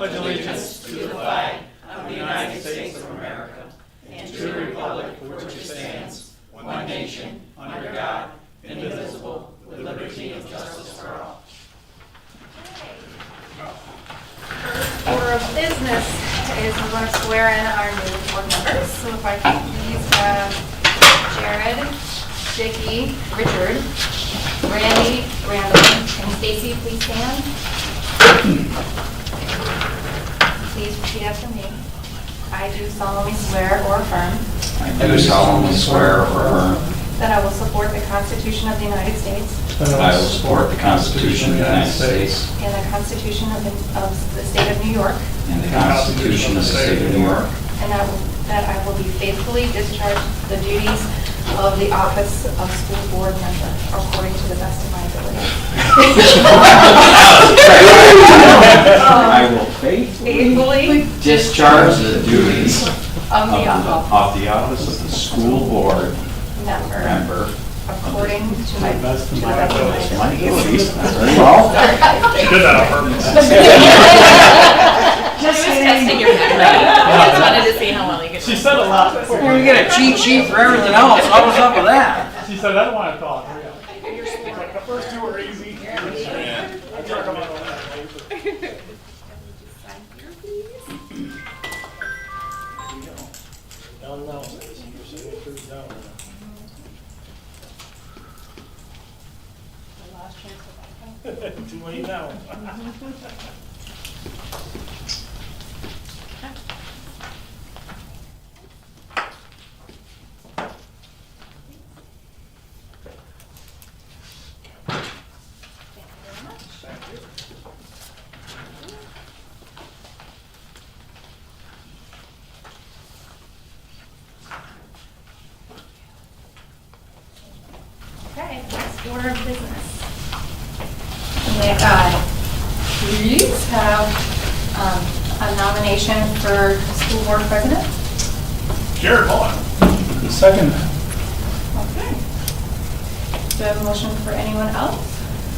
pledge allegiance to the flag of the United States of America and to the republic for which it stands, one nation, under God, indivisible, with liberty and justice for all. First order of business is we're going to swear in our new board members. So if I could please have Jared, Vicki, Richard, Randy, Randall, and Stacy, please stand. Please repeat after me. I do solemnly swear or affirm I do solemnly swear or affirm that I will support the Constitution of the United States that I will support the Constitution of the United States and the Constitution of the State of New York, and the Constitution of the State of New York, and that I will be faithfully discharge the duties of the office of school board member according to the best of my ability. I will faithfully discharge the duties of the office of the school board member according to my best of my abilities. Very well. Did that on purpose. Just testing your memory. I just wanted to see how well you could. She said a lot. You're gonna get a cheat sheet for everything else. What was up with that? She said, I don't want to talk. The first two were easy. I jerk them out on that. Down now. Your signature's down. Too late now. Okay, next order of business. May I please have a nomination for school board president? Jared Vaughn. Second. Okay. Do I have a motion for anyone else?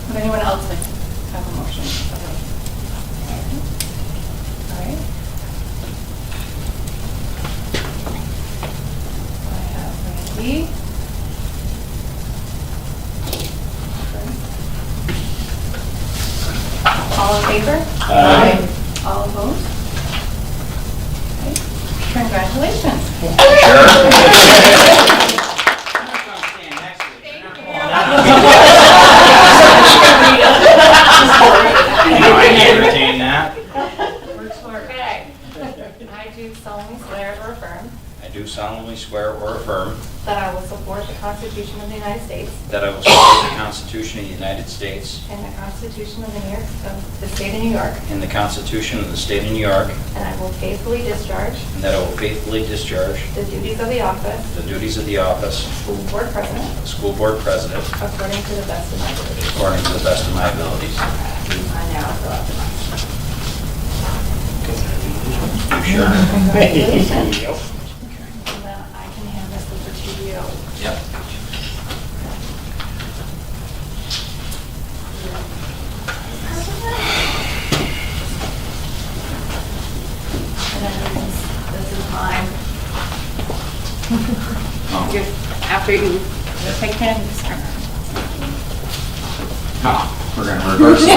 Would anyone else like to have a motion? All right. I have Randy. All in favor? Aye. All opposed? Okay. Congratulations. I can retain that. Okay. I do solemnly swear or affirm I do solemnly swear or affirm that I will support the Constitution of the United States that I will support the Constitution of the United States and the Constitution of the State of New York, and the Constitution of the State of New York, and I will faithfully discharge and that I will faithfully discharge the duties of the office the duties of the office of school board president of school board president according to the best of my ability. according to the best of my abilities. I now fill out the box. Sure. Congratulations. And then I can hand this over to you. Yep. And then this is mine. After you take care of this turn. Oh, we're gonna reverse it.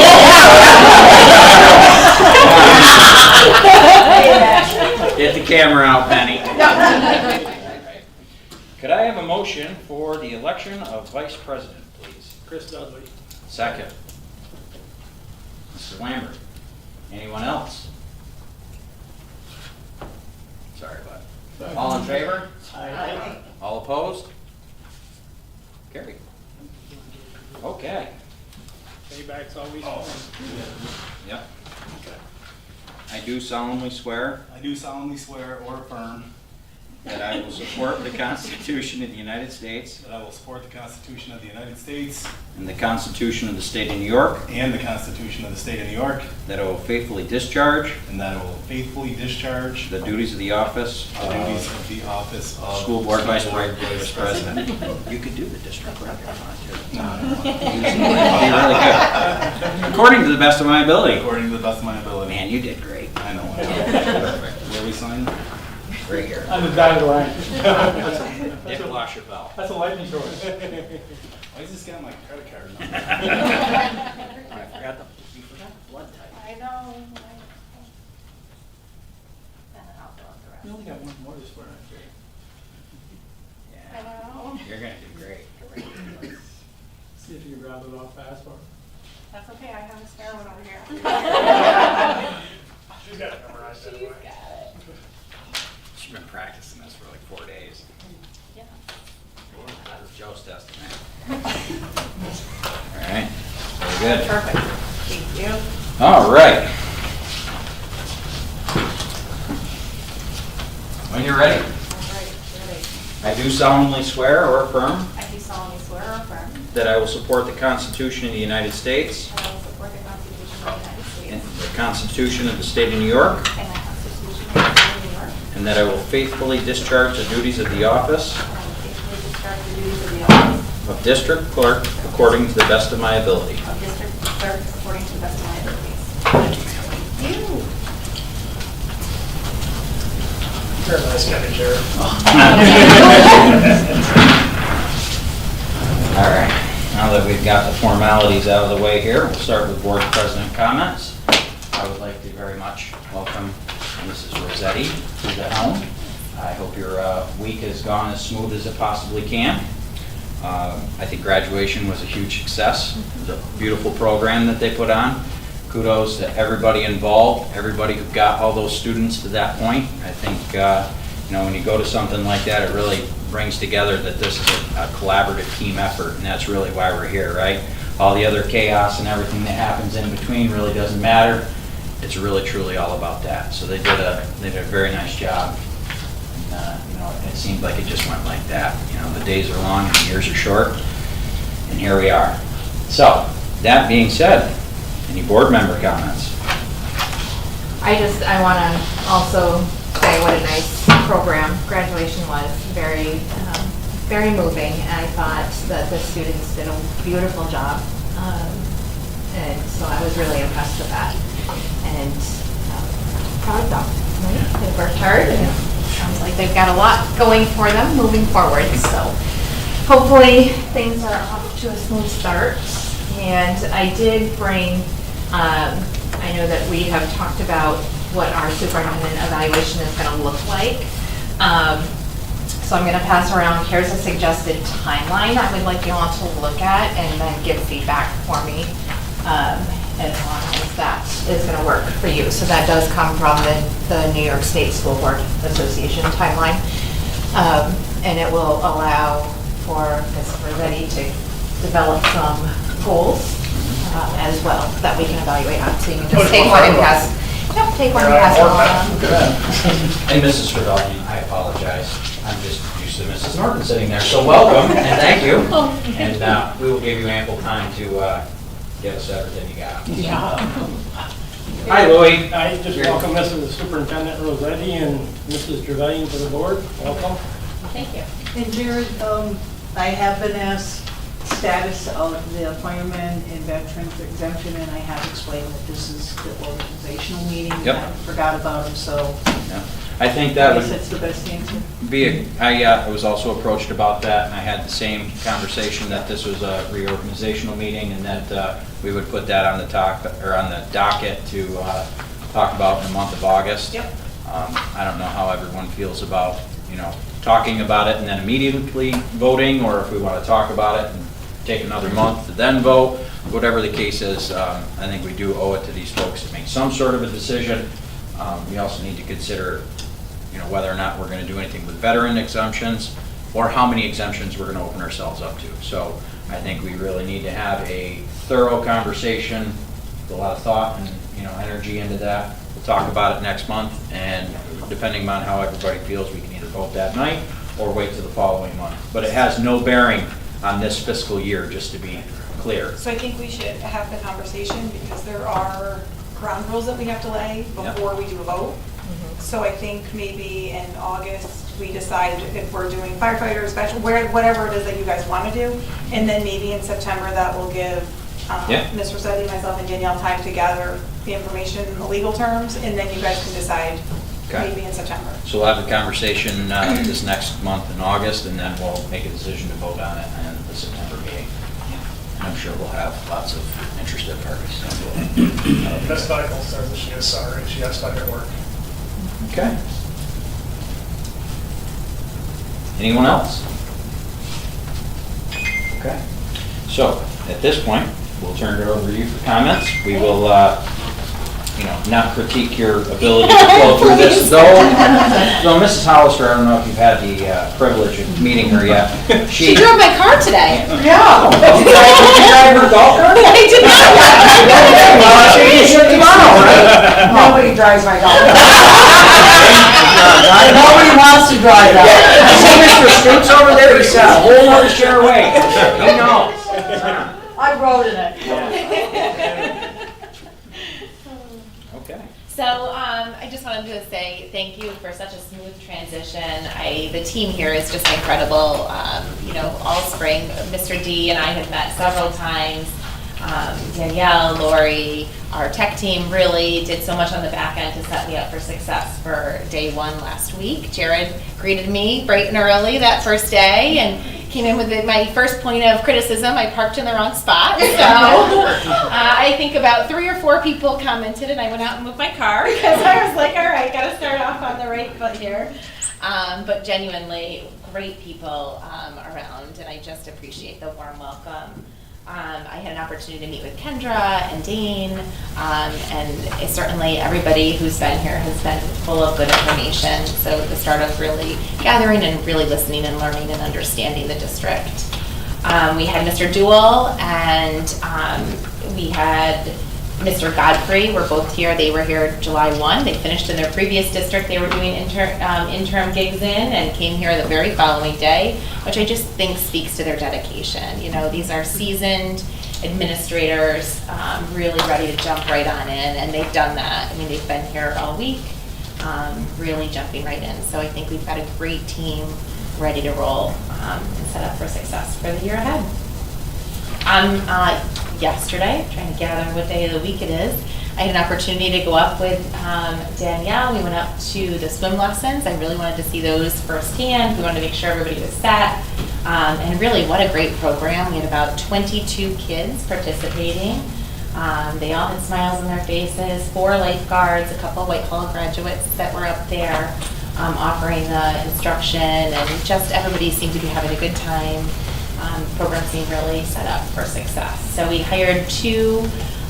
Get the camera out, Penny. Could I have a motion for the election of vice president, please? Chris Dudley. Second. Mr. Lambert. Anyone else? Sorry, bud. All in favor? Aye. All opposed? Carried. Okay. Payback's always fun. Yep. I do solemnly swear I do solemnly swear or affirm that I will support the Constitution of the United States that I will support the Constitution of the United States and the Constitution of the State of New York, and the Constitution of the State of New York, that I will faithfully discharge and that I will faithfully discharge the duties of the office the duties of the office of School Board Vice Vice President. You could do the district clerk if you No, I don't want want to. to. You'd be really good. According to the best of my ability. According to the best of my ability. Man, you did great. I know. Where we sign? Right here. On the dotted line. Dick LaChapelle. That's a life insurance. Why is this guy on my credit card number? I forgot you forgot the blood type. I know. And then I'll fill out the rest. You only got one more to swear on. I know. You're gonna do great. See if you can round it off fast for her. That's okay, I have a spare one over here. She's got it memorized She's got it. She's been practicing this for like 4 days. Yeah. That was Joe's testament. All right, very good. Perfect. Thank you. All right. When you're ready, All right, ready. I do solemnly swear or affirm I do solemnly swear or affirm that I will support the Constitution of the United States that I will support the Constitution of the United and States the Constitution of the State of New York, and the Constitution of the State of New York, and that I will faithfully discharge the duties of the office and I will faithfully discharge the duties of the office of District Clerk according to the best of my ability. of District Clerk according to the best of my abilities. Thank you. You're a nice guy, Jared. All right, now that we've got the formalities out of the way here, we'll start with Board President comments. I would like to very much welcome Mrs. Rossetti to the helm. I hope your week has gone as smooth as it possibly can. I think graduation was a huge success. It was a beautiful program that they put on. Kudos to everybody involved, everybody who got all those students to that point. I think, when you go to something like that, it really brings together that this is a collaborative team effort, and that's really why we're here, right? All the other chaos and everything that happens in between really doesn't matter. It's really, truly all about that. So they did a very nice job. And, it seemed like it just went like that. The days are long and the years are short, and here we are. So, that being said, any board member comments? I want to also say what a nice program graduation was. Very, very moving. And I thought that the students did a beautiful job. And so I was really impressed with that. And proud of them. Right? They worked hard, and it sounds like they've got a lot going for them moving forward. So hopefully things are off to a smooth start. And I did bring, I know that we have talked about what our superintendent evaluation is going to look like. So I'm going to pass around, here's a suggested timeline I would like you all to look at and then give feedback for me as long as that is going to work for you. So that does come from the New York State School Board Association timeline. And it will allow for Ms. Rossetti to develop some goals as well that we can evaluate on. So you can just take one and pass. Yep, take one and pass it along. And Mrs. Fridolin, I apologize. I'm just used to Mrs. Norton sitting there. So welcome and thank you. And we will give you ample time to give us everything you got. Hi, Louie. I just welcome Mrs. Superintendent Rossetti and Mrs. Gervain to the board. Welcome. Thank you. And Jared, I have been asked status of the firemen and veterans exemption, and I have explained that this is the organizational meeting. Yep. I forgot about them, so Yeah. I think I that guess would that's the best answer. I was also approached about that, and I had the same conversation that this was a reorganizational meeting, and that we would put that on the docket to talk about in the month of August. Yep. I don't know how everyone feels about, talking about it and then immediately voting, or if we want to talk about it and take another month to then vote. Whatever the case is, I think we do owe it to these folks to make some sort of a decision. We also need to consider, whether or not we're going to do anything with veteran exemptions, or how many exemptions we're going to open ourselves up to. So I think we really need to have a thorough conversation, with a lot of thought and energy into that. We'll talk about it next month, and depending on how everybody feels, we can either vote that night or wait till the following month. But it has no bearing on this fiscal year, just to be clear. So I think we should have the conversation because there are ground rules that we have to lay before we do a vote. So I think maybe in August, we decide if we're doing firefighter, special, whatever it is that you guys want to do. And then maybe in September, that will give Ms. Rossetti, myself, and Danielle time to gather the information in the legal terms, and then you guys can decide maybe in September. So we'll have a conversation this next month in August, and then we'll make a decision to vote on it in the September meeting. I'm sure we'll have lots of interested parties. Ms. Michael says that she is sorry. She has to at work. Okay. Anyone else? Okay. So at this point, we'll turn it over to you for comments. We will, not critique your ability to flow through this. Though Mrs. Hollister, I don't know if you've had the privilege of meeting her yet. She drove my car today. Yeah. Did you drive her golf cart? I did not. Well, I think you should tomorrow, right? Nobody drives my golf cart. Nobody wants to drive that. See Mr. Stoops over there? He sat a whole other chair away. He knows. I rode in it. Okay. So I just wanted to say thank you for such a smooth transition. The team here is just incredible. All spring, Mr. D and I have met several times. Danielle, Lori, our tech team really did so much on the back end to set me up for success for day one last week. Jared greeted me bright and early that first day and came in with my first point of criticism. I parked in the wrong spot. So I think about 3 or 4 people commented, and I went out and moved my car because I was like, all right, got to start off on the right foot here. But genuinely, great people around, and I just appreciate the warm welcome. I had an opportunity to meet with Kendra and Dane, and certainly everybody who's been here has been full of good information. So the start of really gathering and really listening and learning and understanding the district. We had Mr. Duell and we had Mr. Godfrey were both here. They were here July 1. They finished in their previous district. They were doing interim gigs in and came here the very following day, which I just think speaks to their dedication. These are seasoned administrators, really ready to jump right on in, and they've done that. I mean, they've been here all week, really jumping right in. So I think we've got a great team ready to roll and set up for success for the year ahead. Yesterday, trying to gather what day of the week it is, I had an opportunity to go up with Danielle. We went up to the swim lessons. I really wanted to see those firsthand. We wanted to make sure everybody was set. And really, what a great program. We had about 22 kids participating. They all had smiles on their faces, 4 lifeguards, a couple of Whitehall graduates that were up there offering the instruction, and just everybody seemed to be having a good time. Program seemed really set up for success. So we hired 2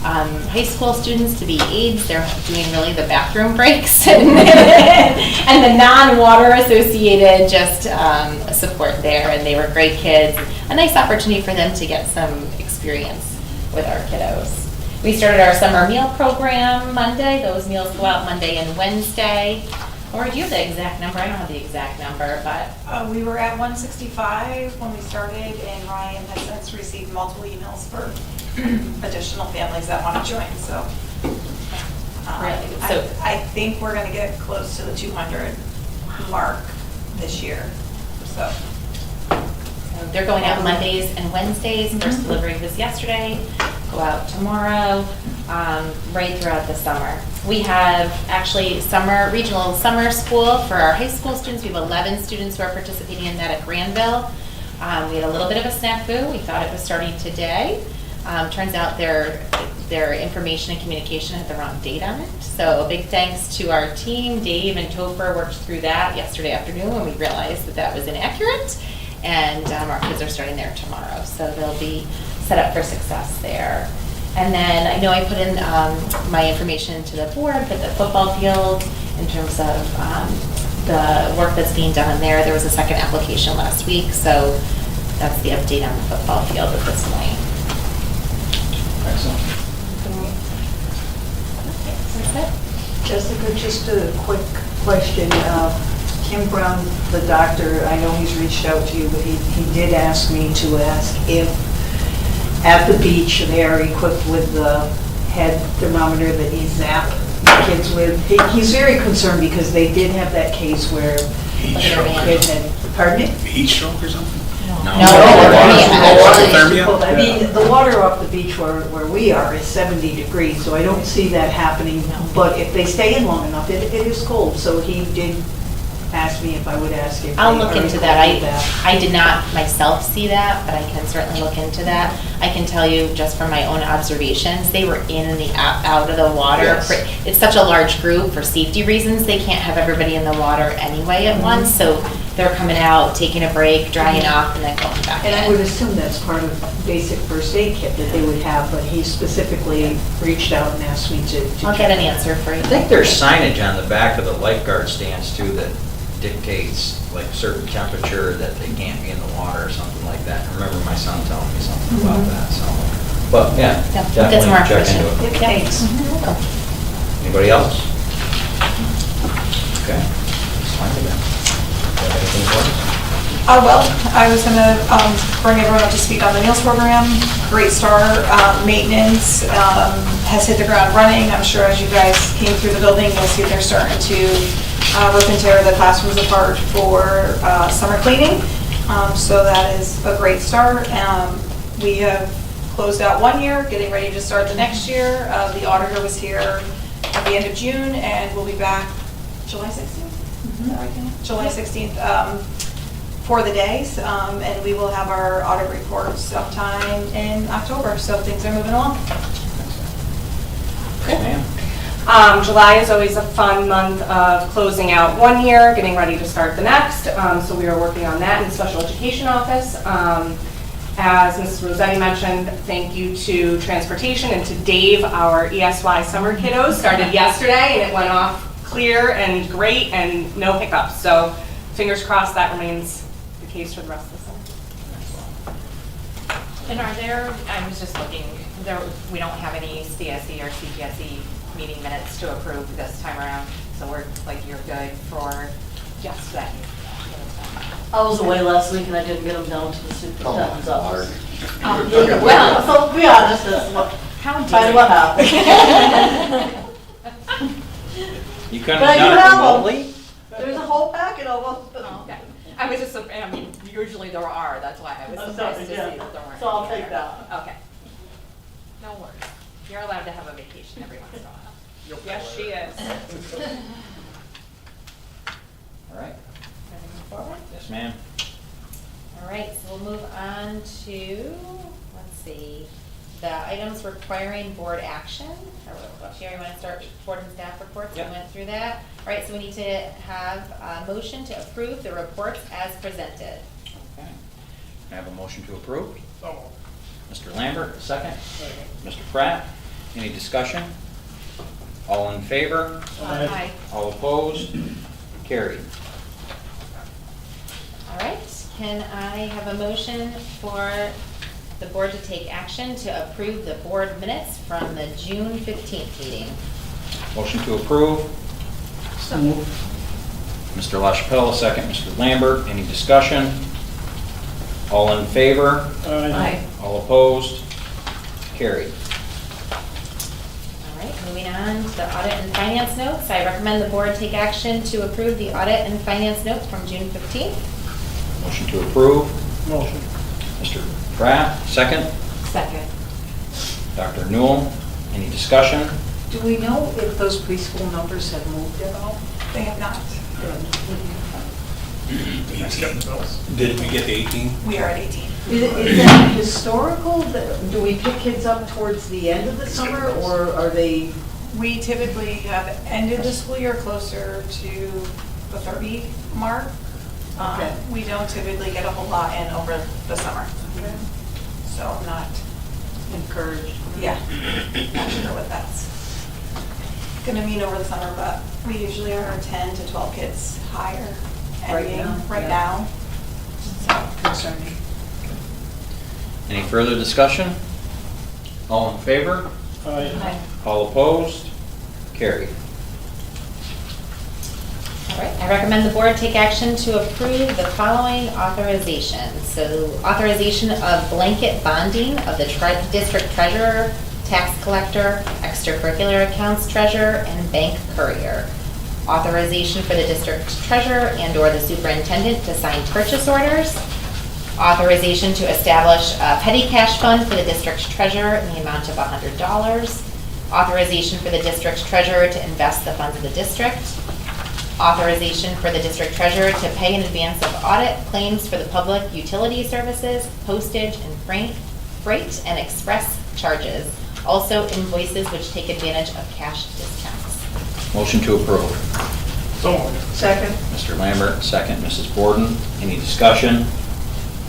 high school students to be aides. They're doing really the bathroom breaks and the non-water associated just support there, and they were great kids. A nice opportunity for them to get some experience with our kiddos. We started our summer meal program Monday. Those meals go out Monday and Wednesday. Or do you have the exact number? I don't have the exact number, but We were at 165 when we started, and Ryan has since received multiple emails for additional families that want to join. So, really, I think we're going to get close to the 200 mark this year. So they're going out Mondays and Wednesdays. First delivery was yesterday. Go out tomorrow, right throughout the summer. We have actually regional summer school for our high school students. We have 11 students who are participating in that at Granville. We had a little bit of a snafu. We thought it was starting today. Turns out their information and communication had the wrong date on it. So a big thanks to our team. Dave and Topher worked through that yesterday afternoon when we realized that was inaccurate. And our kids are starting there tomorrow. So they'll be set up for success there. And then I know I put in my information to the board for the football field in terms of the work that's being done there. There was a second application last week, so that's the update on the football field at this point. Excellent. That's it. Jessica, just a quick question. Kim Brown, the doctor, I know he's reached out to you, but he did ask me to ask if at the beach they are equipped with the head thermometer that you zap kids with. He's very concerned because they did have that case where a kid had, pardon me? Heat stroke or something? No. I mean, the water off the beach where we are is 70 degrees, so I don't see that happening. But if they stay in long enough, it is cold, so he did ask me if I would ask if I'll they look are into equipped that. with I did not myself see that, but I can certainly look into that. I can tell you just from my own observations, they were in and out of the water. Yes. It's such a large group for safety reasons. They can't have everybody in the water anyway at once, so they're coming out, taking a break, drying off, and then going back in. And I would assume that's part of basic first aid kit that they would have, but he specifically reached out and asked me to I'll check get an that. answer for you. I think there's signage on the back of the lifeguard stands too that dictates like certain temperature that they can't be in the water or something like that. I remember my son telling me something about that, so. But yeah, Yeah, we'll get some more definitely check information. into it. Yep. Thanks. Welcome. Anybody else? Okay. Slide it down. Do you have anything for us? Well, I was gonna bring everyone up to speed on the meals program. Great start. Maintenance has hit the ground running. I'm sure as you guys came through the building, you'll see they're starting to rip and tear the classrooms apart for summer cleaning. So that is a great start. We have closed out 1 year, getting ready to start the next year. The auditor was here at the end of June, and we'll be back July 16th? Is that right, Dana? July 16th for the days, and we will have our audit report sometime in October, so things are moving along. Yes, ma'am. July is always a fun month of closing out 1 year, getting ready to start the next. So we are working on that in the special education office. As Mrs. Rossetti mentioned, thank you to transportation and to Dave, our ESY summer kiddos. Started yesterday and it went off clear and great and no hiccups. So fingers crossed that remains the case for the rest of the summer. And are there, I was just looking, we don't have any CSE or CPSE meeting minutes to approve this time around, so you're good for just that. I was away last week and I didn't get them down to the superintendent's office. Well, Well, so to be honest, that's what, how kind of did what happened. You couldn't But have you done it have 'em. remotely? There's a whole packet of them. Okay. I was just, I mean, usually there are, that's why I was surprised to see that there weren't. So I'll any take there. that. Okay. No worries. You're allowed to have a vacation every once in a while. Yes, she is. All right. Ready to move forward? Yes, ma'am. All right, so we'll move on to, let's see, the items requiring board action. Sherry, you want to start with board and staff reports? Yep. We went through that. All right, so we need to have a motion to approve the reports as presented. Okay. Can I have a motion to approve? Mr. Lambert, a second. Mr. Pratt, any discussion? All in favor? Aye. All opposed? Carried. All right, can I have a motion for the board to take action to approve the board minutes from the June 15th meeting? Motion to approve. Mr. LaChapelle, a second. Mr. Lambert, any discussion? All in favor? Aye. All opposed? Carried. All right, moving on to the audit and finance notes. I recommend the board take action to approve the audit and finance notes from June 15th. Motion to approve. Motion. Mr. Pratt, second. Second. Dr. Newell, any discussion? Do we know if those preschool numbers have moved at all? They have not. Did we get the 18? We are at 18. Is that historical? Do we pick kids up towards the end of the summer, or are they? We typically have ended the school year closer to the 30 mark. Okay. We don't typically get a whole lot in over the summer. So I'm not, Encouraged. yeah, not sure what that's gonna mean over the summer, but we usually are 10 to 12 kids higher Right ending now, right yeah. now. So Concerning. Any further discussion? All in favor? Aye. I- All opposed? Carried. I recommend the board take action to approve the following authorizations. So authorization of blanket bonding of the district treasurer, tax collector, extracurricular accounts treasurer, and bank courier. Authorization for the district treasurer and/or the superintendent to sign purchase orders. Authorization to establish a petty cash fund for the district treasurer in the amount of $100. Authorization for the district treasurer to invest the funds of the district. Authorization for the district treasurer to pay in advance of audit claims for the public utility services, postage and freight and express charges. Also invoices which take advantage of cash discounts. Motion to approve. So moved. Second. Mr. Lambert, second. Mrs. Borden. Any discussion?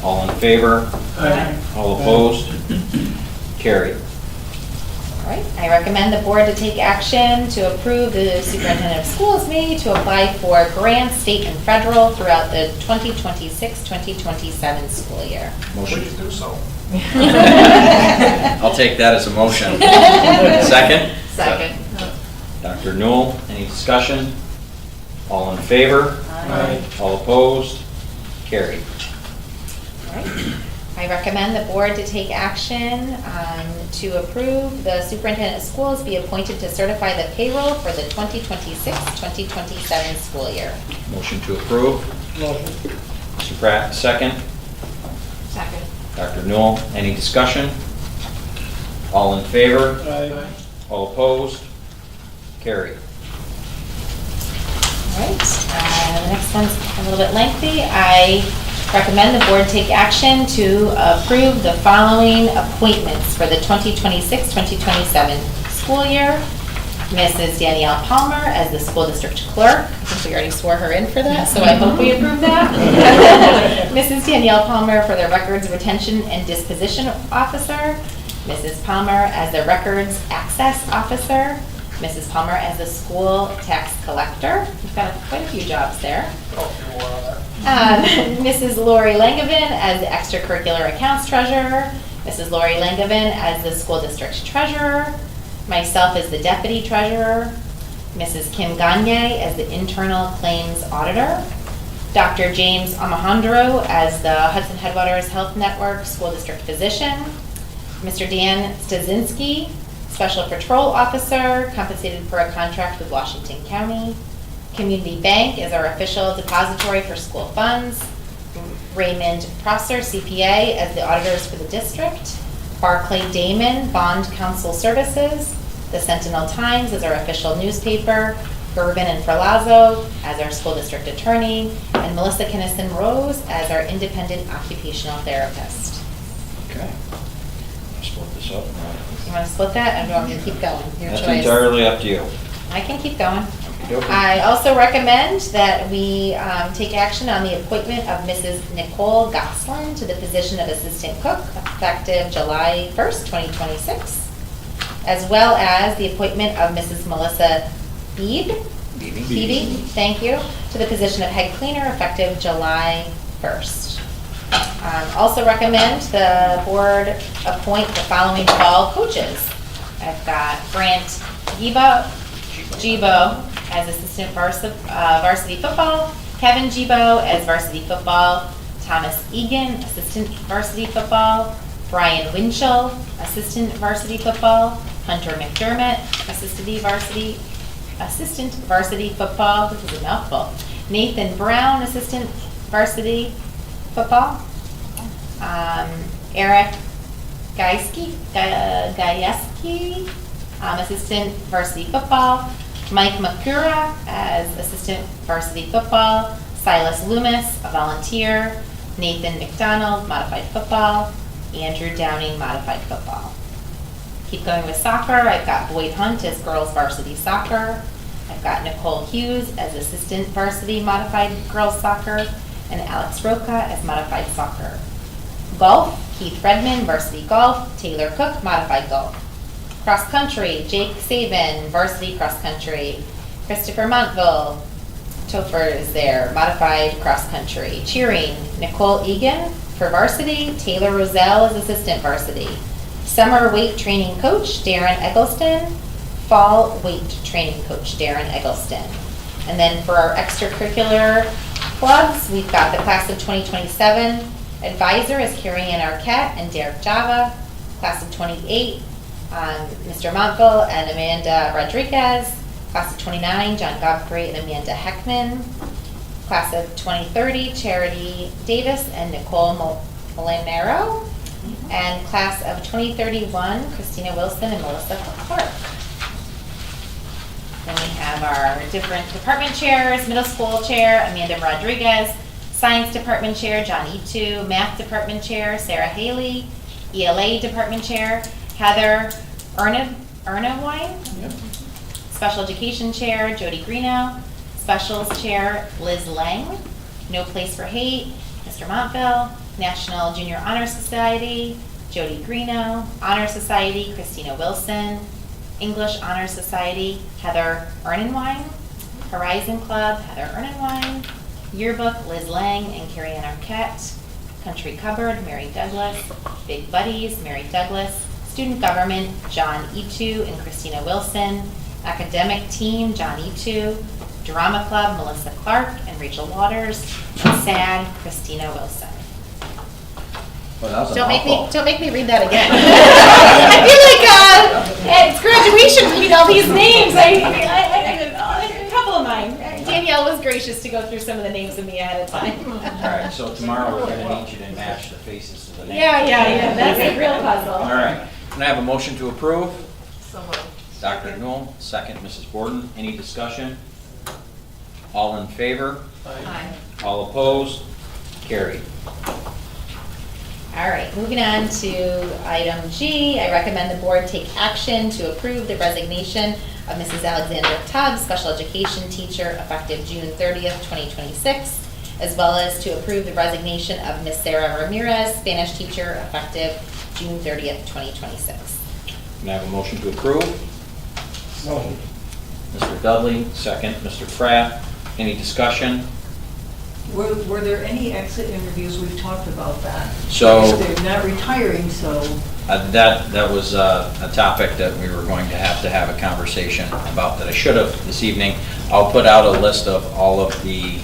All in favor? Aye. All opposed? Carried. All right, I recommend the board to take action to approve the superintendent of schools may to apply for grants, state and federal, throughout the 2026-2027 school year. Motion. Please do so. I'll take that as a motion. Second? Second. Dr. Newell, any discussion? All in favor? Aye. All opposed? Carried. All right. I recommend the board to take action to approve the superintendent of schools be appointed to certify the payroll for the 2026-2027 school year. Motion to approve. Motion. Mr. Pratt, second. Second. Dr. Newell, any discussion? All in favor? Aye. All opposed? Carried. All right, the next one's a little bit lengthy. I recommend the board take action to approve the following appointments for the 2026-2027 school year. Mrs. Danielle Palmer as the school district clerk. I think we already swore her in for that, so I hope we approve that. Mrs. Danielle Palmer for the records retention and disposition officer. Mrs. Palmer as the records access officer. Mrs. Palmer as the school tax collector. We've got quite a few jobs there. Mrs. Lori Langevin as the extracurricular accounts treasurer. Mrs. Lori Langevin as the school district treasurer. Myself as the deputy treasurer. Mrs. Kim Gagne as the internal claims auditor. Dr. James Alejandro as the Hudson Headwaters Health Network school district physician. Mr. Dan Stasinski, special patrol officer, compensated for a contract with Washington County. Community Bank is our official depository for school funds. Raymond Prosser, CPA, as the auditors for the district. Barclay Damon, Bond Counsel Services. The Sentinel Times is our official newspaper. Gervin and Ferlazzo as our school district attorney. And Melissa Kinnison Rose as our independent occupational therapist. Okay. I'll split this up. You want to split that, or do you want me to keep going? Your That's choice. entirely up to you. I can keep going. Okey-dokey. I also recommend that we take action on the appointment of Mrs. Nicole Goslin to the position of assistant cook effective July 1st, 2026, as well as the appointment of Mrs. Melissa Beebe, thank you, to the position of head cleaner effective July 1st. Also recommend the board appoint the following fall coaches. I've got Grant Gibo as assistant varsity football, Kevin Gibo as varsity football, Thomas Egan, assistant varsity football, Brian Winchell, assistant varsity football, Hunter McDermott, assistant varsity football, this is a mouthful, Nathan Brown, assistant varsity football, Eric Gajewski, assistant varsity football, Mike Makura as assistant varsity football, Silas Loomis, a volunteer, Nathan McDonald, modified football, Andrew Downing, modified football. Keep going with soccer. I've got Boyd Hunt as girls varsity soccer. I've got Nicole Hughes as assistant varsity modified girls soccer, and Alex Roca as modified soccer. Golf, Keith Redmond, varsity golf, Taylor Cook, modified golf. Cross country, Jake Saban, varsity cross country. Christopher Montville, Topher is there, modified cross country. Cheering, Nicole Egan for varsity, Taylor Roselle as assistant varsity. Summer weight training coach, Darren Eggleston. Fall weight training coach, Darren Eggleston. And then for our extracurricular clubs, we've got the class of 2027 advisor is Carrie Ann Arquette and Derek Java. Class of 28, Mr. Montville and Amanda Rodriguez. Class of 29, John Godfrey and Amanda Heckman. Class of 2030, Charity Davis and Nicole Molinaro. And class of 2031, Christina Wilson and Melissa Clark. Then we have our different department chairs. Middle school chair, Amanda Rodriguez. Science department chair, John Etu. Math department chair, Sarah Haley. ELA department chair, Heather Ernawine. Yep. Special education chair, Jody Greeno. Specials chair, Liz Lang. No Place for Hate, Mr. Montville. National Junior Honor Society, Jody Greeno. Honor Society, Christina Wilson. English Honor Society, Heather Ernenwine. Horizon Club, Heather Ernenwine. Yearbook, Liz Lang and Carrie Ann Arquette. Country Cupboard, Mary Douglas. Big Buddies, Mary Douglas. Student Government, John Etu and Christina Wilson. Academic Team, John Etu. Drama Club, Melissa Clark and Rachel Waters. And SAD, Christina Wilson. Well, that was a Don't mouthful. make me read that again. I feel like it's graduation read all these names. A couple of mine. Danielle was gracious to go through some of the names with me ahead of time. All right, so tomorrow we're going to need you to match the faces to the names. Yeah. That's a real puzzle. All right. Can I have a motion to approve? So moved. Dr. Newell, second. Mrs. Borden, any discussion? All in favor? Aye. All opposed? Carried. All right, moving on to item G, I recommend the board take action to approve the resignation of Mrs. Alexandra Tubbs, special education teacher, effective June 30th, 2026, as well as to approve the resignation of Ms. Sarah Ramirez, Spanish teacher, effective June 30th, 2026. Can I have a motion to approve? Motion. Mr. Dudley, second. Mr. Pratt, any discussion? Were there any exit interviews? We've talked about that. So- They're not retiring, so. That was a topic that we were going to have a conversation about that I should have this evening. I'll put out a list of all of the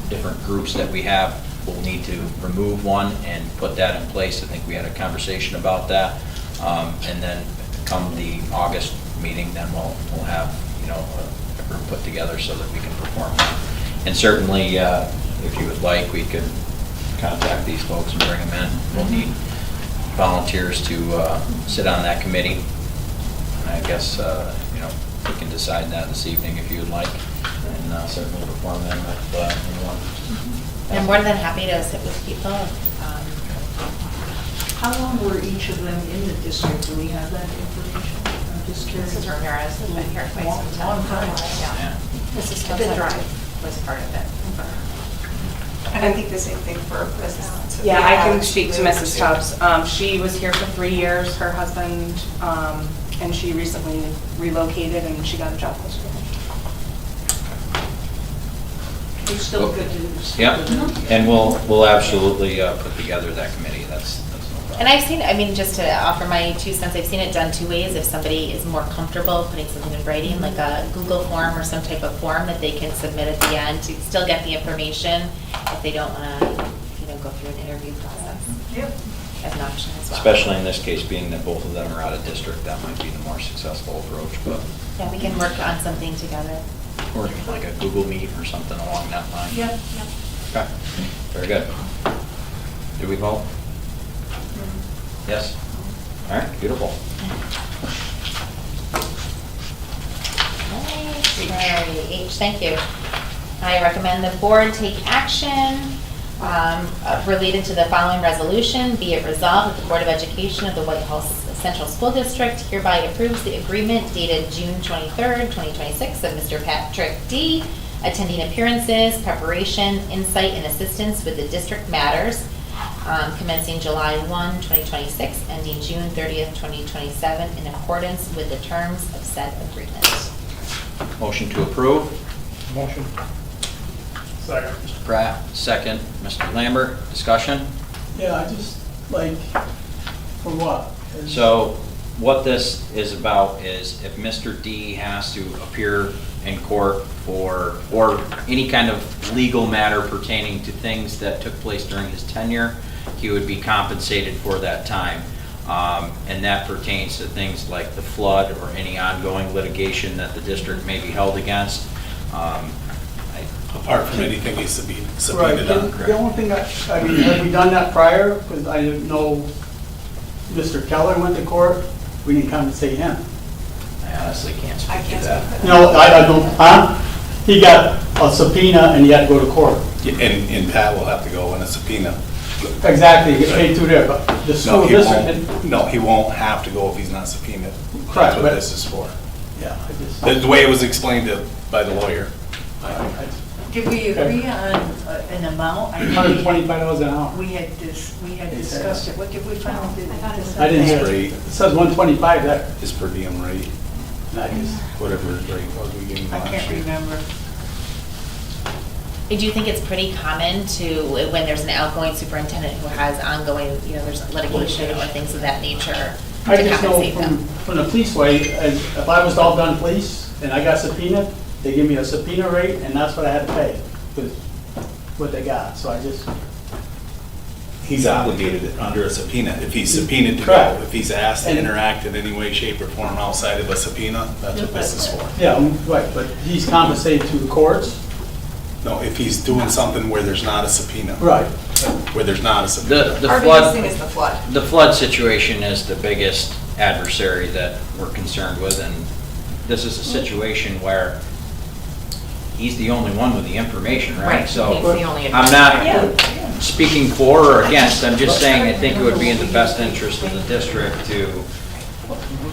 different groups that we have. We'll need to remove one and put that in place. I think we had a conversation about that. And then come the August meeting, then we'll have, a group put together so that we can perform that. And certainly, if you would like, we could contact these folks and bring them in. We'll need volunteers to sit on that committee. And I guess, we can decide that this evening if you would like, and certainly perform them if anyone. I'm more than happy to sit with people. How long were each of them in the district? Do we have that information? I'm just curious. Mrs. Ramirez has been here quite some time. Long time. Yeah. Mrs. Tubbs was part of it. And I think the same thing for Mrs. Yeah, I can speak to Mrs. Tubbs. She was here for 3 years, her husband, and she recently relocated and she got a job closer to him. It's still good to. Yep, and we'll absolutely put together that committee. That's no problem. And I've seen, just to offer my 2 cents, I've seen it done 2 ways. If somebody is more comfortable putting something in writing, like a Google form or some type of form that they can submit at the end to still get the information if they don't want to, go through an interview process. Yep. As an option as well. Especially in this case, being that both of them are out of district, that might be the more successful approach, but, Yeah, we can work on something together. or like a Google Meet or something along that line. Yep. Okay, very good. Do we vote? Yes? All right, beautiful. H, thank you. I recommend the board take action related to the following resolution. Be it resolved that the Board of Education of the Whitehall Central School District hereby approves the agreement dated June 23rd, 2026 of Mr. Patrick D. attending appearances, preparation, insight, and assistance with the district matters commencing July 1, 2026, ending June 30th, 2027, in accordance with the terms of said agreement. Motion to approve. Motion. Second. Mr. Pratt, second. Mr. Lambert, discussion? Yeah, I just, for what? So, what this is about is if Mr. D has to appear in court for, or any kind of legal matter pertaining to things that took place during his tenure, he would be compensated for that time. And that pertains to things like the flood or any ongoing litigation that the district may be held against. Apart from anything he's subpoenaed Right, on. the only thing, I mean, had we done that prior, because I didn't know Mr. Keller went to court, we didn't compensate him. I honestly can't I speak to can't that. speak for No, I don't, huh? He got a subpoena and he had to go to court. And Pat will have to go on a subpoena. Exactly, he gets paid through there, but the No, school he district won't, didn't. no, he won't have to go if he's not subpoenaed. Correct, That's what but- this is for. Yeah, I just. The way it was explained by the lawyer. Did we agree on an amount? I know $125 an hour. we had discussed it. What did we finally do? I didn't hear it. Rate. It says 125 there. His per diem rate, And I just- whatever his rate was we gave him I last can't year. remember. I do think it's pretty common to, when there's an outgoing superintendent who has ongoing, there's litigation or things of that nature, I to just know compensate them. from the police way, as if I was all done police and I got subpoenaed, they give me a subpoena rate and that's what I had to pay, with what they got. So I just, He's obligated under a subpoena. If he's subpoenaed to go, Correct. if he's asked to And- interact in any way, shape, or form outside of a subpoena, that's what this is for. yeah, right, but he's compensated through the courts. No, if he's doing something where there's not a subpoena. Right. Where there's not a subpoena. The Our biggest flood, thing is the flood. the flood situation is the biggest adversary that we're concerned with, and this is a situation where he's the only one with the information, right? Right, So he's the only I'm not speaking for or against, I'm just saying I think it would be in the best interest of the district to,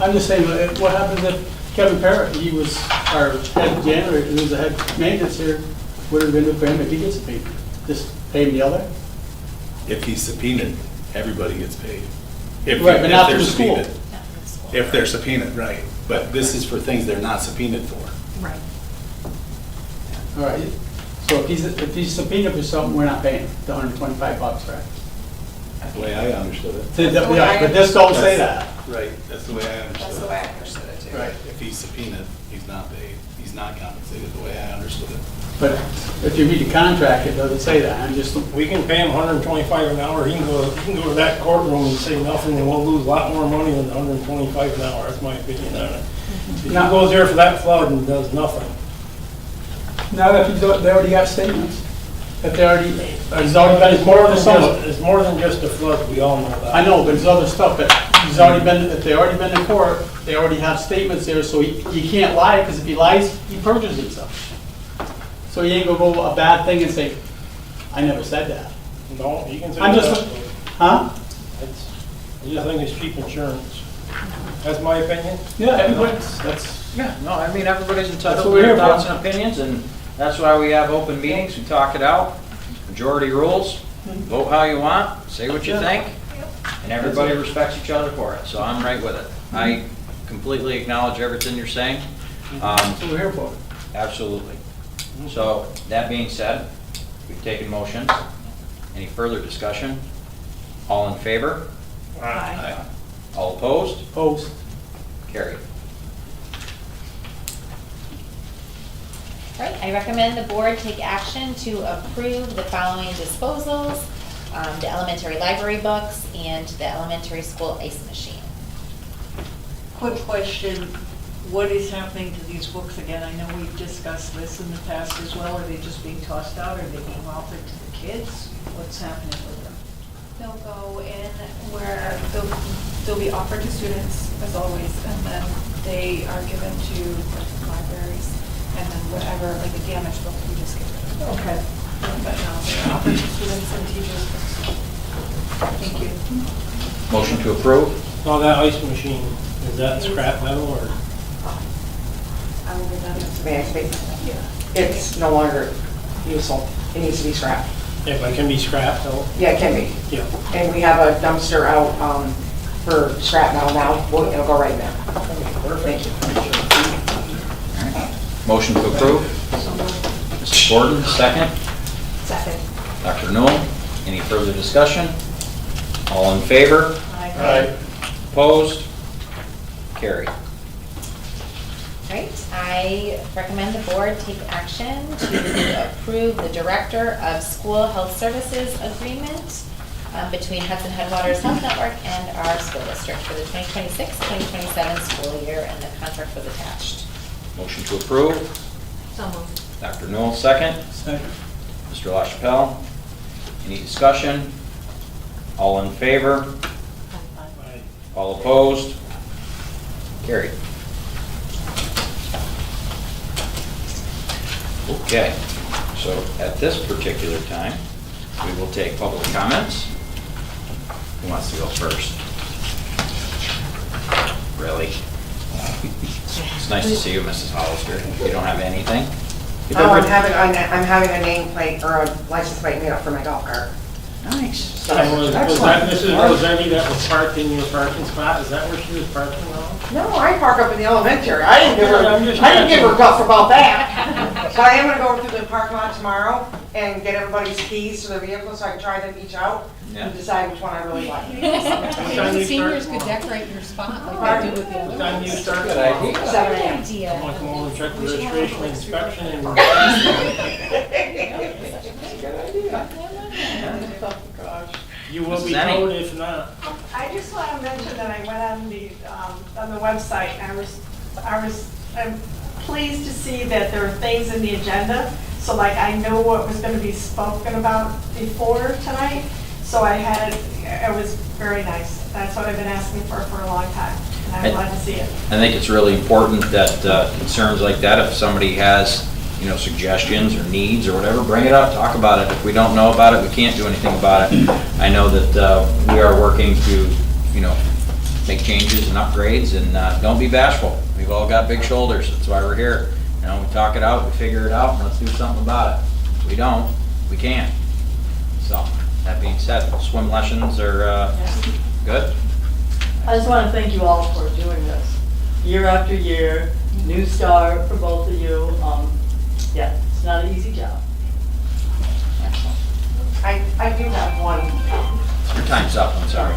I'm just saying, what happens if Kevin Parrott, he was our head janitor, he was the head maintenance here, would have been good for him if he gets paid? Just pay him the other? If he's subpoenaed, everybody gets paid. If Right, but not they're through the school. subpoenaed. If they're subpoenaed, right. But this is for things they're not subpoenaed for. Right. All right, so if he's subpoenaed for something, we're not paying the $125, right? That's the way I understood it. Yeah, but this don't say that. Right, that's the way I understood it. That's the way I understood it too. Right. If he's subpoenaed, he's not paid, he's not compensated the way I understood it. But if you read the contract, it doesn't say that. I'm just, We can pay him $125 an hour, he can go to that courtroom and say nothing, and we'll lose a lot more money than $125 an hour, that's my opinion on it. If he goes there for that flood and does nothing. now that they already got statements, that they already, there's already been court or something. It's more than just a flood, we all know that. I know, but there's other stuff that he's already been, if they already been in court, they already have statements there, so he can't lie, because if he lies, he perjures himself. So he ain't gonna go a bad thing and say, I never said that. No, you can say I'm just, that. huh? I just think it's cheap insurance. That's my opinion. Yeah, everybody's, that's, yeah, no, I mean, everybody's That's entitled what to we're their here for. thoughts and opinions, and that's why we have open meetings, we talk it out, majority rules, vote how you want, say what you think, and everybody respects each other for it, so I'm right with it. I completely acknowledge everything you're saying. that's what we're here for. Absolutely. So, that being said, we've taken motions. Any further discussion? All in favor? Aye. All opposed? Post. Carried. Right, I recommend the board take action to approve the following disposals, the elementary library books and the elementary school ice machine. Quick question, what is happening to these books again? I know we've discussed this in the past as well. Are they just being tossed out? Are they being offered to the kids? What's happening with them? They'll go in where they'll be offered to students as always, and then they are given to libraries, and then whatever, like a damaged book, we just get rid of. Okay. But no, they're offered to students and teachers. Thank you. Motion to approve? Now, that ice machine, is that scrap metal or? I will give that. May I speak? It's no longer useful. It needs to be scrapped. If it can be scrapped, though? Yeah, it can be. Yeah. And we have a dumpster out for scrap metal now. It'll go right there. Thank you. Motion to approve? Mrs. Gordon, second. Second. Dr. Newell, any further discussion? All in favor? All right. Opposed? Carried. Right, I recommend the board take action to approve the Director of School Health Services agreement between Hudson Headwaters Health Network and our school district for the 2026-2027 school year, and the contract was attached. Motion to approve. So moved. Dr. Newell, second. Second. Mr. LaChapelle. Any discussion? All in favor? Aye. All opposed? Carried. Okay, so at this particular time, we will take public comments. Who wants to go first? Really? It's nice to see you, Mrs. Hollister. You don't have anything? Oh, I'm having a nameplate or a license plate made up for my golf cart. Nice. Was that Mrs. Rosetti that was parked in your parking spot? Is that where she was parking now? No, I park up in the elementary. I didn't give her, Yeah, I'm just I didn't give her asking. guff about that. But I am gonna go through the parking lot tomorrow and get everybody's keys to their vehicles so I can try them each out Yeah. and decide which one I really like. What time do you start tomorrow? decorate your spot like they do with the What time do you start Good tomorrow? idea. 7 a.m. I'm gonna come over and check the registration inspection and. You will be Mrs. Annie. told if not. I just want to mention that I went on the website, and I'm pleased to see that there are things in the agenda. So like I know what was going to be spoken about before tonight. So it was very nice. That's what I've been asking for a long time, and I'm glad to see it. I think it's really important that concerns like that, if somebody has, suggestions or needs or whatever, bring it up, talk about it. If we don't know about it, we can't do anything about it. I know that we are working to, make changes and upgrades, and don't be bashful. We've all got big shoulders. That's why we're here. We talk it out, we figure it out, and let's do something about it. If we don't, we can't. So, that being said, swim lessons are good. I just want to thank you all for doing this. Year after year, new start for both of you. Yeah, it's not an easy job. Excellent. I do have one. Your time's up, I'm sorry.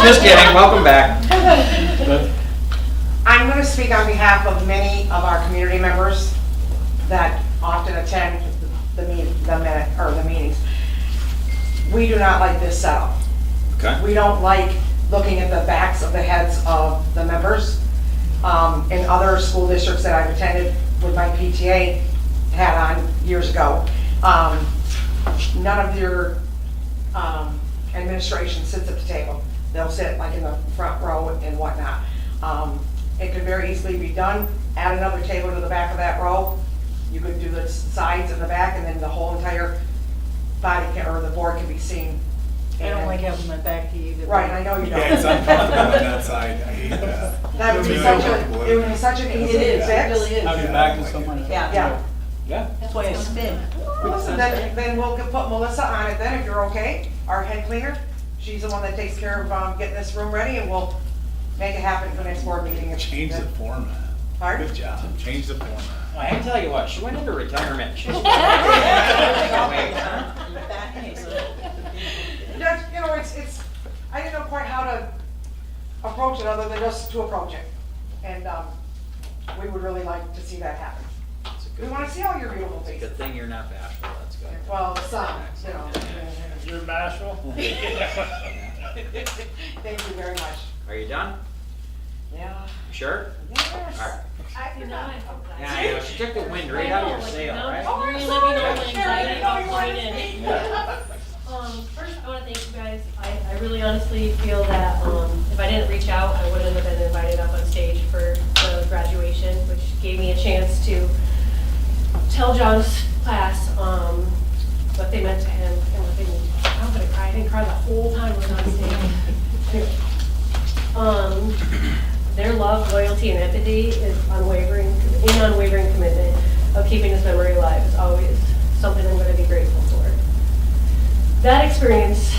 Just kidding, welcome back. I'm going to speak on behalf of many of our community members that often attend the meetings. We do not like this setup. Okay. We don't like looking at the backs of the heads of the members. In other school districts that I've attended with my PTA hat on years ago, none of your administration sits at the table. They'll sit like in the front row and whatnot. It could very easily be done. Add another table to the back of that row. You could do the sides and the back, and then the whole entire body or the board can be seen. I don't like having my back to you either. Right, I know you don't. Yeah, it's uncomfortable on that side. I hate that. That would be it would be such an easy It is, it fix. really is. Have your back to someone. Yeah. Yeah. That's why I spin. Well, listen, then we'll put Melissa on it then, if you're okay, our head cleaner. She's the one that takes care of getting this room ready, and we'll make it happen for the next board meeting. Change the format. Pardon? Good job. Change the format. I can tell you what, she went into retirement. She's It's, I didn't know quite how to approach it other than just to approach it. And we would really like to see that happen. We want to see all your beautiful faces. Good thing you're not bashful, that's good. Well, some, You're bashful? Thank you very much. Are you done? Yeah. Sure? Yes. All right. I forgot. Yeah, I know, she took the wind right out of your sail, right? Oh, I'm Really sorry. don't like Karen, I didn't know you anxiety wanted to coming speak. First, I want to thank you guys. I really honestly feel that if I didn't reach out, I wouldn't have been invited up on stage for the graduation, which gave me a chance to tell John's class what they meant to him and what they mean. I'm gonna cry. I didn't cry the whole time I was on stage. Anyway, their love, loyalty, and empathy is unwavering commitment of keeping his memory alive is always something I'm going to be grateful for. That experience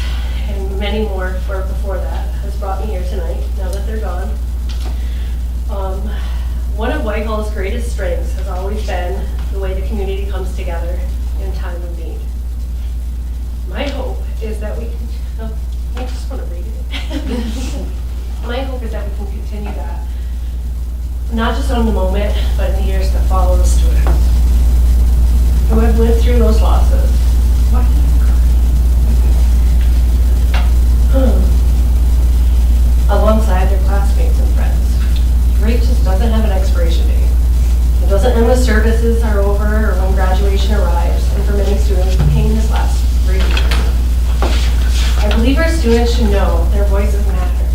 and many more before that has brought me here tonight, now that they're gone. One of Whitehall's greatest strengths has always been the way the community comes together in time of need. My hope is that we can, I just want to read it. My hope is that we can continue that, not just on the moment, but in the years that follow the students who have lived through those losses. Alongside their classmates and friends. Rape just doesn't have an expiration date. It doesn't end when services are over or when graduation arrives, and for many students, the pain has lasted 3 years. I believe our students should know their voices matter,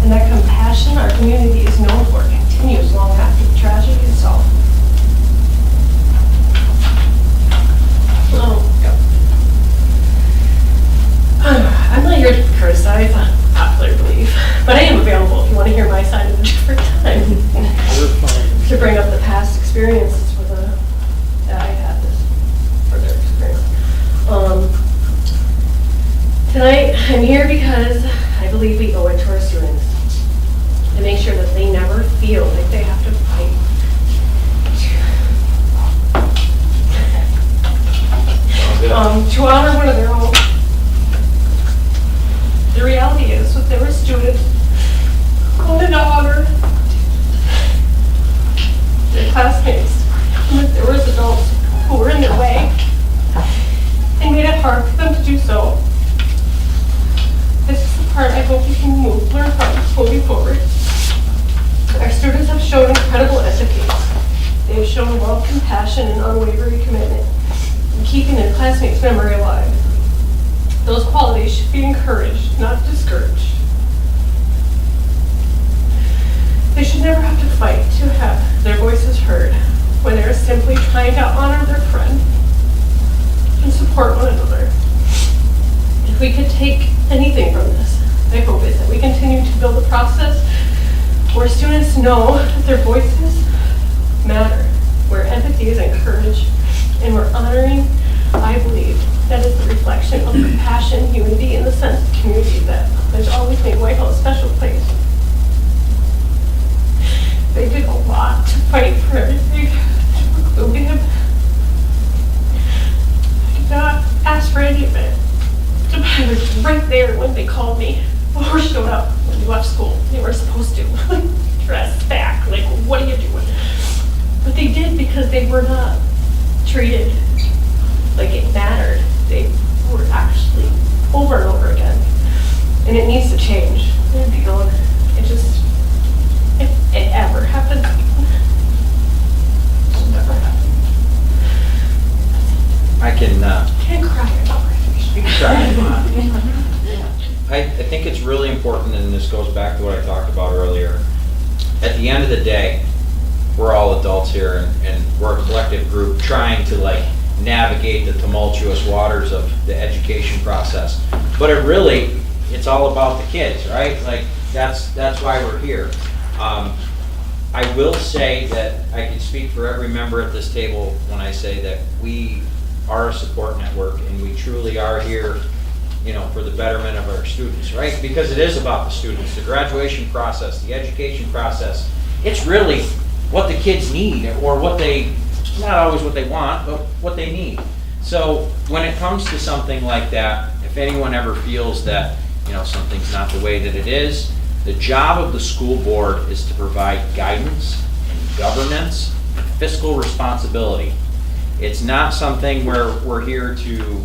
and that compassion our community is known for continues long after the tragedy is solved. I'm not here to criticize popular belief, but I am available if you want to hear my side at a different time. To bring up the past experiences that I had this further experience. Tonight, I'm here because I believe we owe it to our students to make sure that they never feel like they have to fight. To honor one of their own. The reality is that there were students who wanted to honor their classmates, and that there was adults who were in their way and made it hard for them to do so. This is the part I hope we can learn from moving forward. Our students have shown incredible empathy. They have shown love, compassion, and unwavering commitment in keeping their classmates' memory alive. Those qualities should be encouraged, not discouraged. They should never have to fight to have their voices heard when they are simply trying to honor their friend and support one another. If we could take anything from this, I hope is that we continue to build a process where students know that their voices matter, where empathy is encouraged, and we're honoring, I believe, that is the reflection of compassion, unity, and the sense of community that has always made Whitehall a special place. They did a lot to fight for everything, to include him. I did not ask for any of it. I was right there when they called me, or showed up when we left school. They were supposed to, dress back, like, what are you doing? But they did because they were not treated like it mattered. They were actually over and over again. And it needs to change. And beyond, if it ever happens, it will never happen. I can Can't cry about it. you can try if you want. I think it's really important, and this goes back to what I talked about earlier. At the end of the day, we're all adults here, and we're a collective group trying to navigate the tumultuous waters of the education process. But it's all about the kids, right? That's why we're here. I will say that I can speak for every member at this table when I say that we are a support network, and we truly are here, for the betterment of our students, right? Because it is about the students, the graduation process, the education process. It's really what the kids need, or not always what they want, but what they need. So when it comes to something like that, if anyone ever feels that, something's not the way that it is, the job of the school board is to provide guidance and governance and fiscal responsibility. It's not something where we're here to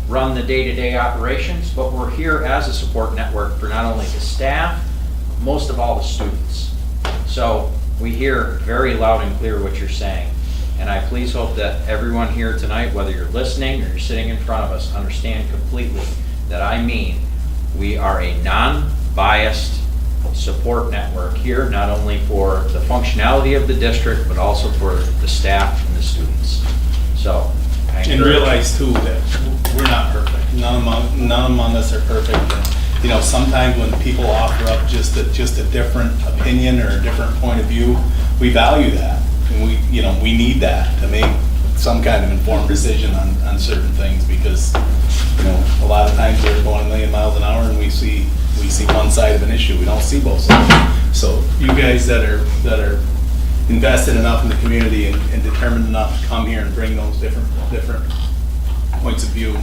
run the day-to-day operations, but we're here as a support network for not only the staff, but most of all the students. So we hear very loud and clear what you're saying. And I please hope that everyone here tonight, whether you're listening or you're sitting in front of us, understand completely that I mean we are a non-biased support network here, not only for the functionality of the district, but also for the staff and the students. So, and realize too that we're not perfect. None among us are perfect. And, sometimes when people offer up just a different opinion or a different point of view, we value that, and we need that to make some kind of informed decision on certain things, because a lot of times we're going a million miles an hour and we see one side of an issue. We don't see both sides. So you guys that are invested enough in the community and determined enough to come here and bring those different points of view,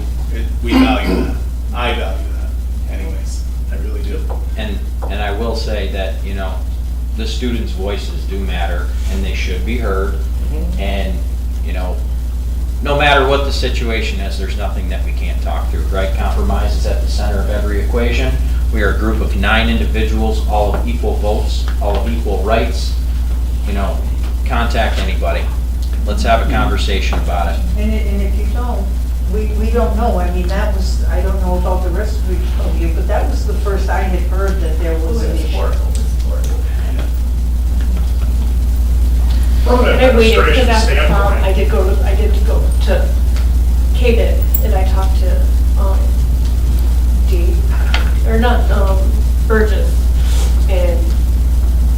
we value that. I value that. anyways. I really do. And I will say that, you know, the students' voices do matter, and they should be heard. And, you know, no matter what the situation is, there's nothing that we can't talk through, right? Compromise is at the center of every equation. We are a group of 9 individuals, all of equal votes, all of equal rights. You know, contact anybody. Let's have a conversation about it. And if you don't, we don't know. I mean, that was, I don't know about the rest of you, but that was the first I had heard that there was an issue. From an I waited, because administration after prom, standpoint, I did go to KBIT, and I talked to, Burgess, and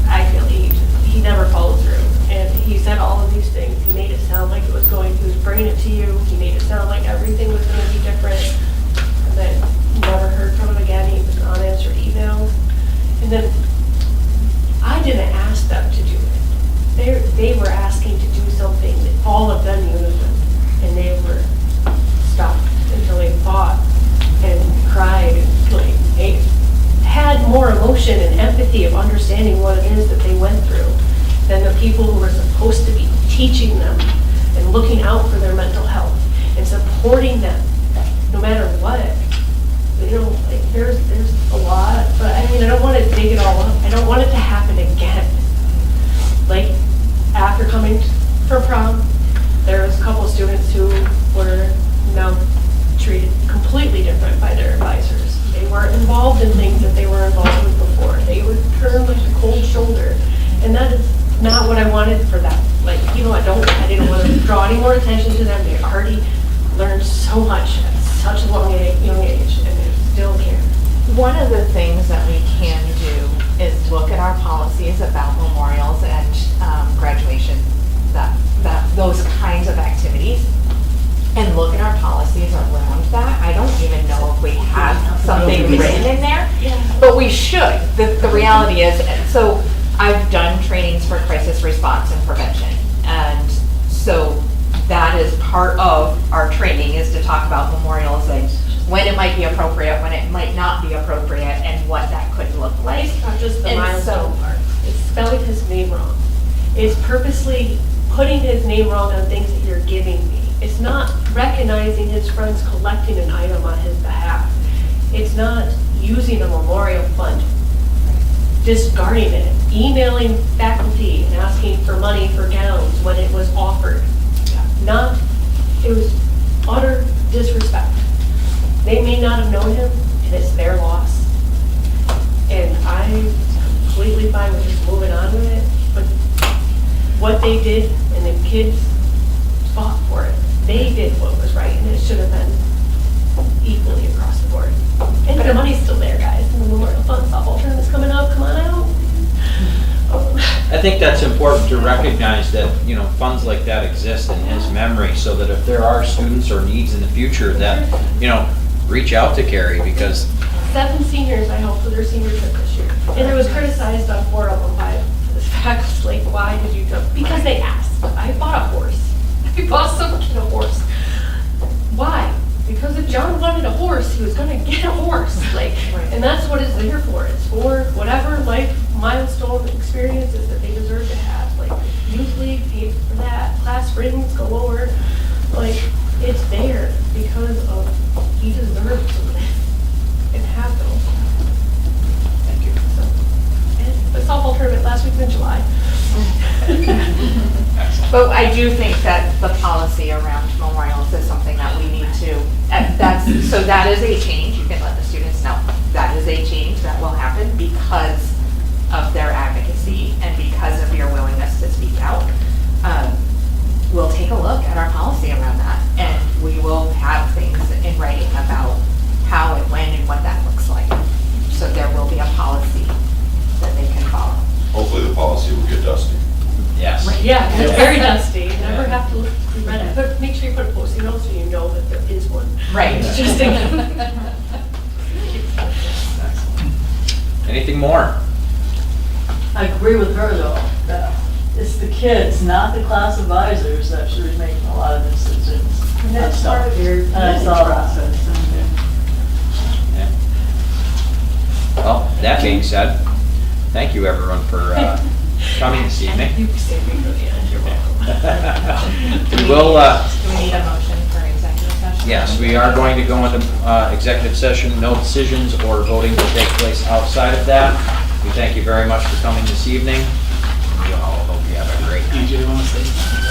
I feel he never followed through. And he said all of these things. He made it sound like it was going, he was bringing it to you. He made it sound like everything was going to be different. And then never heard from him again. He was unanswered emails. And then I didn't ask them to do it. They were asking to do something that all of them unison, and they were stopped until they fought and cried and like they had more emotion and empathy of understanding what it is that they went through than the people who were supposed to be teaching them and looking out for their mental health and supporting them no matter what. You know, like there's a lot, but I mean, I don't want to dig it all up. I don't want it to happen again. Like after coming for prom, there was a couple of students who were now treated completely different by their advisors. They weren't involved in things that they were involved with before. They would turn like a cold shoulder, and that is not what I wanted for them. Like, you know, I didn't want to draw any more attention to them. They already learned so much at such a young age, and they still care. One of the things that we can do is look at our policies about memorials and graduation, those kinds of activities, and look at our policies around that. I don't even know if we have something written in there, but we should. The reality is, so I've done trainings for crisis response and prevention, and so that is part of our training, is to talk about memorials and when it might be appropriate, when it might not be appropriate, and what that could look like. It's not just the And milestone so- part. It's spelling his name wrong. It's purposely putting his name wrong on things that you're giving me. It's not recognizing his friends collecting an item on his behalf. It's not using a memorial fund, discarding it, emailing faculty and asking for money for gowns when it was offered. It was utter disrespect. They may not have known him, and it's their loss. And I'm completely fine with just moving on with it, but what they did, and the kids fought for it. They did what was right, and it should have been equally across the board. And the money's still there, guys. The Memorial Fund softball tournament's coming up. Come on out. I think that's important to recognize that, you know, funds like that exist in his memory, so that if there are students or needs in the future that, you know, reach out to Carrie, because 7 seniors, I hope, for their senior trip this year. And it was criticized on 4 of them by the faculty, like, why did you jump? Because they asked. I bought a horse. I bought some kid a horse. Why? Because if John wanted a horse, he was gonna get a horse. Like, and that's what it's there for. It's for whatever life milestone experiences that they deserve to have. Like, youth league paid for that, class rings galore. Like, it's there because of, he deserves to live and have those. thank you. So, and the softball tournament last week in July. But I do think that the policy around memorials is something that we need to, so that is a change. You can let the students know. That is a change that will happen because of their advocacy and because of your willingness to speak out. We'll take a look at our policy around that, and we will have things in writing about how and when and what that looks like. So there will be a policy that they can follow. Hopefully the policy will get dusty. Yes. Yeah, it's very dusty. You never have to read it, but make sure you put a Post-it note so you know that there is one. Right. Just Anything more? I agree with her though, that it's the kids, not the class advisors, that should be making a lot of decisions. And that's part of your And I saw that. process. That being said, thank you everyone for coming this evening. You saved me for the end, you're welcome. We will, Do we need a motion for executive session? yes, we are going to go into executive session. No decisions or voting will take place outside of that. We thank you very much for coming this evening. We all hope you have a great night. DJ, want to say something?